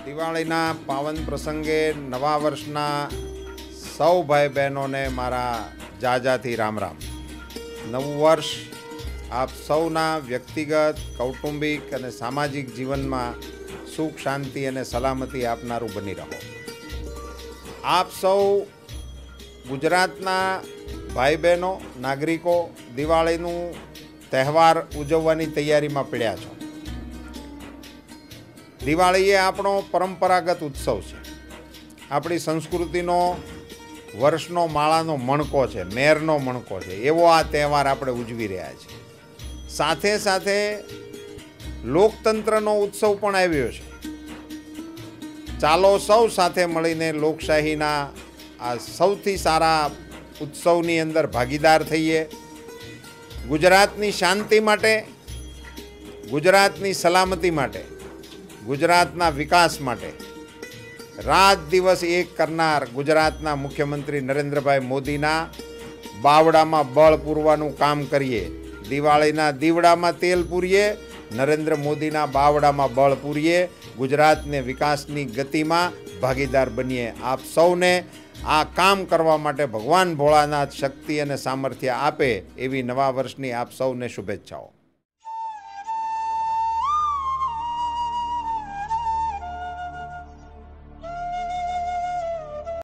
દિવાળીના પાવન પ્રસંગે નવા વર્ષના સૌ ભાઈ બહેનોને મારા જાજાથી રામ રામ. નવું વર્ષ આપ સૌના વ્યક્તિગત, કૌટુંબિક અને સામાજિક જીવનમાં સુખ, શાંતિ અને સલામતી આપનારું બની રહો. આપ સૌ ગુજરાતના ભાઈ બહેનો, નાગરિકો દિવાળીનું તહેવાર ઉજવવાની તૈયારીમાં પડ્યા છો. દિવાળી એ આપણો પરંપરાગત ઉત્સવ છે. આપણી સંસ્કૃતિનો વર્ષનો માળાનો મણકો છે, મેરનો મણકો છે. એવો આ તહેવાર આપણે ઉજવી રહ્યા છીએ. સાથે સાથે લોકતંત્રનો ઉત્સવ પણ આવ્યો છે. ચાલો સૌ સાથે મળીને લોકશાહીના આ સૌથી સારા ઉત્સવની અંદર ભાગીદાર થઈએ. ગુજરાતની શાંતિ માટે, ગુજરાતની સલામતી માટે, ગુજરાતના વિકાસ માટે રાત દિવસ એક કરનાર ગુજરાતના મુખ્યમંત્રી નરેન્દ્રભાઈ મોદીના બાવડામાં બળ પૂરવાનું કામ કરીએ. દિવાળીના દીવડામાં તેલ પૂરીએ, નરેન્દ્ર મોદીના બાવડામાં બળ પૂરીએ. ગુજરાતને વિકાસની ગતિમાં ભાગીદાર બનીએ. આપ સૌને આ કામ કરવા માટે ભગવાન ભોળાનાથ શક્તિ અને સામર્થ્ય આપે એવી નવા વર્ષની આપ સૌને શુભેચ્છાઓ.